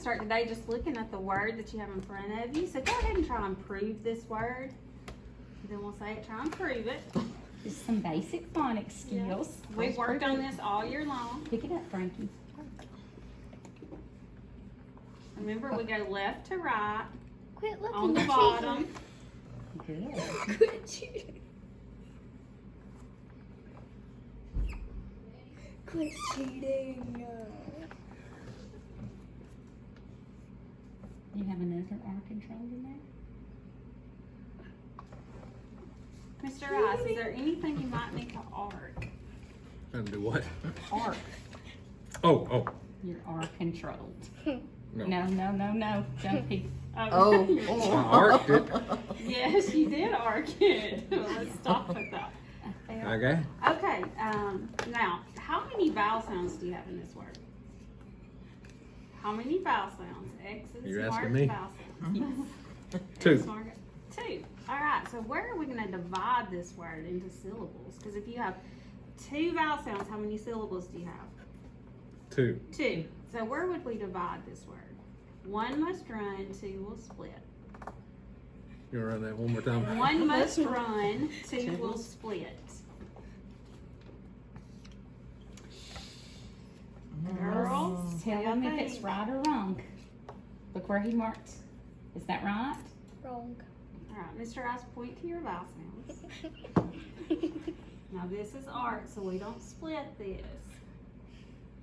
start today just looking at the word that you have in front of you. So go ahead and try and prove this word. Then we'll say it, try and prove it. Just some basic phonics skills. Yeah. We've worked on this all year long. Pick it up, Frankie. Remember, we go left to right Quit looking on the at bottom. Good. Quit cheating. Quit cheating. You have another R control in there? Mr. Rice, is there anything you might need to arc? Trying to do what? Arc. Oh. You're R controlled. No. No. Don't be. I arced it. Yes, you did arc it. Let's stop with that. Okay. Okay, now, how many vowel sounds do you have in this word? How many vowel sounds? X's, You're asking marked me? vowel sounds. Yes. 2. X marked. 2. All right, so where are we going to divide this word into syllables? Because if you have 2 vowel sounds, how many syllables do you have? 2. 2. So where would we divide this word? 1 must run, 2 will split. You wanna run that one more time? 1 must run, 2 will split. Girls, Tell what do him you if it's think? right or wrong. Look where he marked. Is that right? Wrong. All right, Mr. Rice, point to your vowel sounds. Now this is arc, so we don't split this.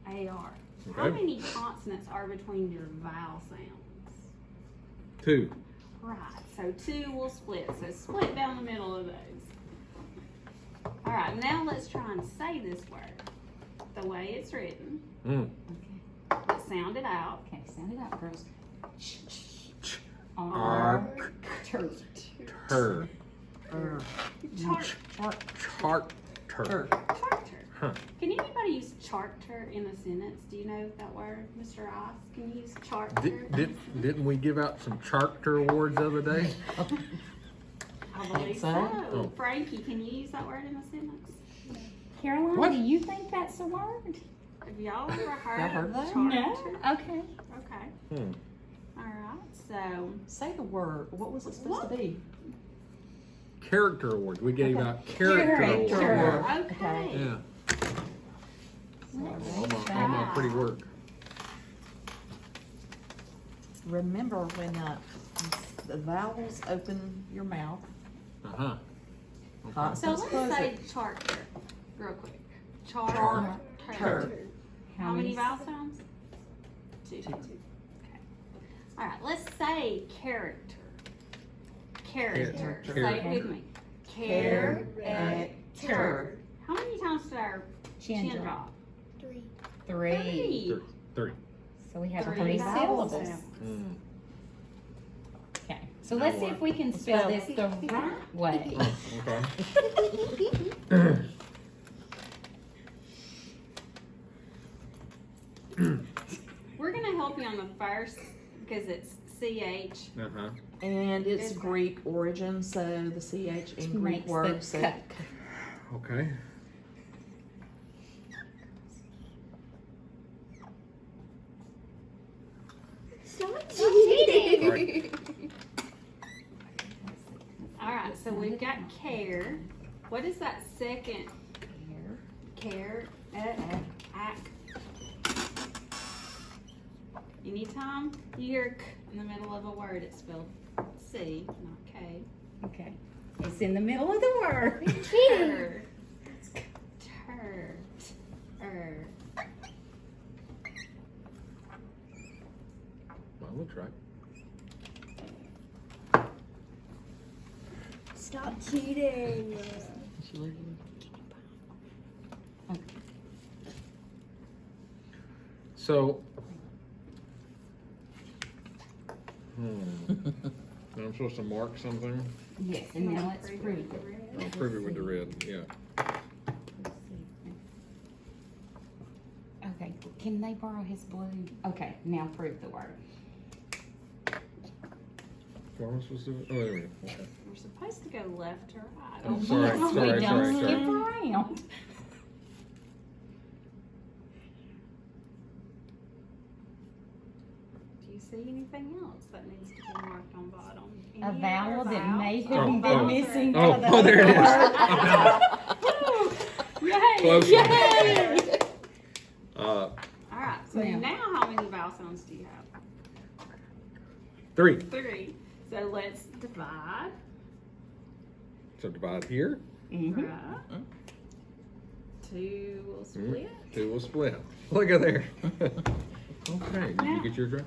AR. How Okay. many consonants are between your vowel sounds? 2. Right, so 2 will split. So split down the middle of those. All right, now let's try and say this word the way it's written. Mm. Okay. Let's sound it out. Okay, sound it out, girls. Arc. Tur. Her. Charter. Charter. Huh. Can anybody use charter in a sentence? Do you know that word, Mr. Rice? Can you use charter? Didn't we give out some Character Awards the other day? I believe so. so. Oh. Frankie, can you use that word in a sentence? Caroline, What? do you think that's a word? Have y'all ever heard Y'all heard of that? charter? Okay. Okay. Hmm. All right. So Say the word. What was it supposed to be? Character Awards. We gave out Character Character. Awards. okay. Yeah. Let's All try. my pretty work. Remember when the vowels open your mouth, Uh-huh. So consonants let's close say it. charter, real quick. Charter. Charter. How many vowel sounds? 2. Two. Okay. All right. Let's say character. Character. Character. Say it with me. Character. How many times did our Chin chin drop. drop? 3. 3. 3. So we have 3 3 vowel syllables. sounds. Mm. Okay. So let's see if we can spell this the right way. Oh, We're gonna help you on the first because it's CH. Uh-huh. And it's It's Greek origin, so the CH in Greek Makes the words. So cut. Okay. Stop cheating. Right. All right, so we've got care. What is that second care? Ack. Anytime you hear k in the middle of a word, it's spelled C, not K. Okay. It's in the middle of the word. Cheating. Tur. Tur. Well, looks right. Stop cheating. She leave you? So, and I'm supposed to mark something? Yes, and now let's prove it. I'll prove it with the red, yeah. Okay, can they borrow his blue? Okay, now prove the word. What am I supposed to do? Oh, there we go. Okay. We're supposed to go left to right. Oh, sorry, Yes, we sorry, don't sorry, skip sorry. around. Do you see anything else that needs to be marked on bottom? A Any vowel other that may vowels? have been missing. Oh, for the oh, there it is. word. Yay! Close. Yay! Uh, Alright, so Now. now how many vowel sounds do you have? 3. 3. So let's divide. So divide here. Mhm. Right. 2 will split. 2 will split. Look at there. Okay, did you get yours right?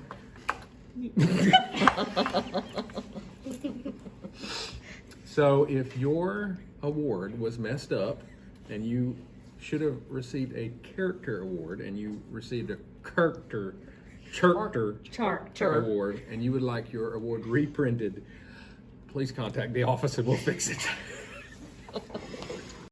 So if your award was messed up and you should have received a character award and you received a character award and you would like your award reprinted, please contact the office and we'll fix it.